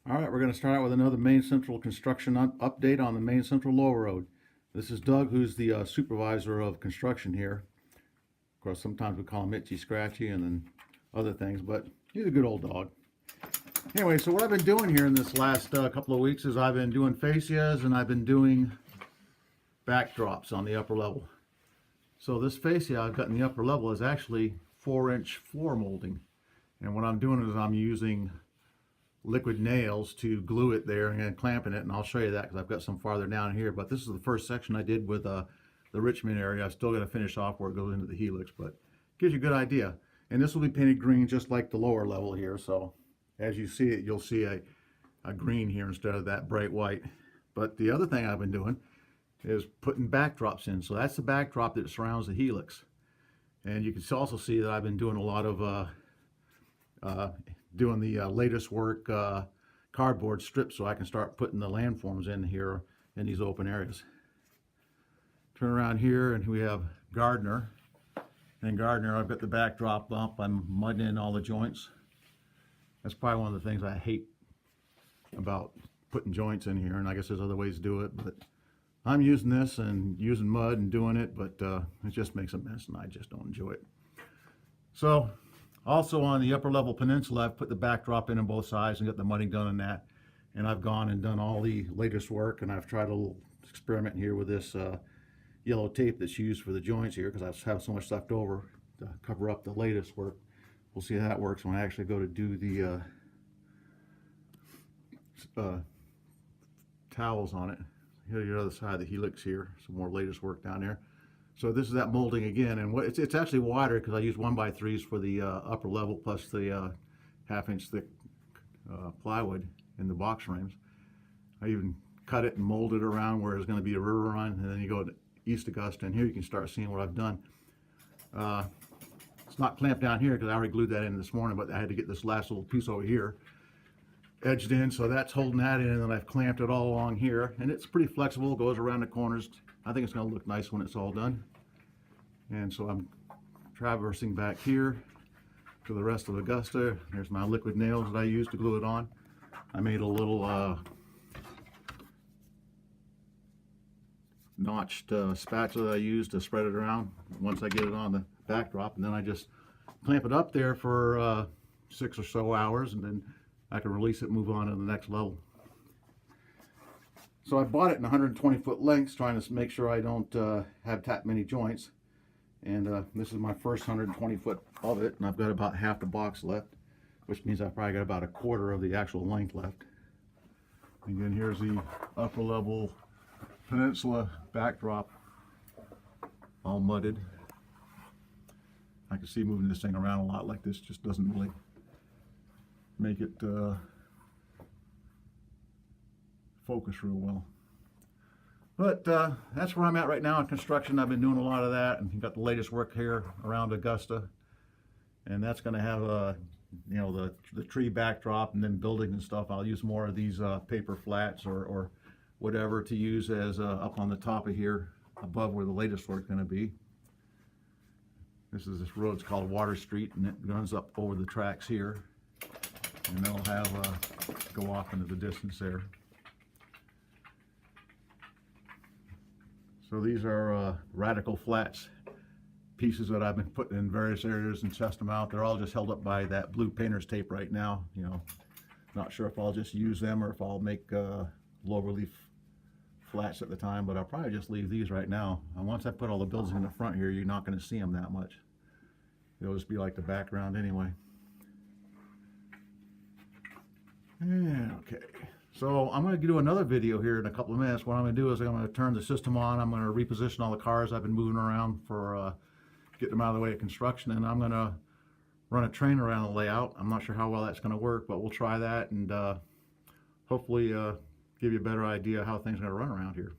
All right, we're going to start out with another Main Central construction update on the Main Central Lower Road. This is Doug, who's the supervisor of construction here. Of course, sometimes we call him Itchy Scratchy and then other things, but he's a good old dog. Anyway, so what I've been doing here in this last couple of weeks is I've been doing fascias and I've been doing backdrops on the upper level. So this fascia I've got in the upper level is actually 4-inch floor molding. And what I'm doing is I'm using liquid nails to glue it there and clamping it, and I'll show you that because I've got some farther down here. But this is the first section I did with the Richmond area. I still got to finish off where it goes into the helix, but gives you a good idea. And this will be painted green just like the lower level here. So as you see it, you'll see a green here instead of that bright white. But the other thing I've been doing is putting backdrops in. So that's the backdrop that surrounds the helix. And you can also see that I've been doing a lot of doing the latest work cardboard strips so I can start putting the landforms in here in these open areas. Turn around here and we have Gardner. And Gardner, I've got the backdrop up. I'm mudding in all the joints. That's probably one of the things I hate about putting joints in here, and I guess there's other ways to do it, but I'm using this and using mud and doing it, but it just makes a mess and I just don't enjoy it. So also on the upper level peninsula, I've put the backdrop in on both sides and got the mudding done on that. And I've gone and done all the latest work, and I've tried a little experiment here with this yellow tape that's used for the joints here because I have so much left over to cover up the latest work. We'll see how that works when I actually go to do the towels on it. Here, the other side of the helix here, some more latest work down there. So this is that molding again, and it's actually wider because I use 1x3s for the upper level plus the half-inch thick plywood in the box frames. I even cut it and molded it around where there's going to be a river run, and then you go to East Augusta, and here you can start seeing what I've done. It's not clamped down here because I already glued that in this morning, but I had to get this last little piece over here edged in, so that's holding that in, and then I've clamped it all along here, and it's pretty flexible, goes around the corners. I think it's going to look nice when it's all done. And so I'm traversing back here to the rest of Augusta. There's my liquid nails that I used to glue it on. I made a little notched spatula that I used to spread it around once I get it on the backdrop, and then I just clamp it up there for 6 or so hours, and then I can release it and move on to the next level. So I bought it in 120-foot lengths, trying to make sure I don't have that many joints. And this is my first 120-foot of it, and I've got about half the box left, which means I've probably got about a quarter of the actual length left. And then here's the upper level peninsula backdrop, all mudded. I can see moving this thing around a lot like this just doesn't really make it focus real well. But that's where I'm at right now in construction. I've been doing a lot of that, and got the latest work here around Augusta, and that's going to have you know, the tree backdrop, and then buildings and stuff. I'll use more of these paper flats or whatever to use as up on the top of here above where the latest work's going to be. This road's called Water Street, and it runs up over the tracks here, and they'll have go off into the distance there. So these are radical flats pieces that I've been putting in various areas and test them out. They're all just held up by that blue painter's tape right now. You know, not sure if I'll just use them or if I'll make low relief flats at the time, but I'll probably just leave these right now. And once I put all the buildings in the front here, you're not going to see them that much. It'll just be like the background anyway. Yeah, okay. So I'm going to do another video here in a couple of minutes. What I'm going to do is I'm going to turn the system on. I'm going to reposition all the cars I've been moving around for getting them out of the way of construction, and I'm going to run a train around the layout. I'm not sure how well that's going to work, but we'll try that and hopefully give you a better idea how things are going to run around here.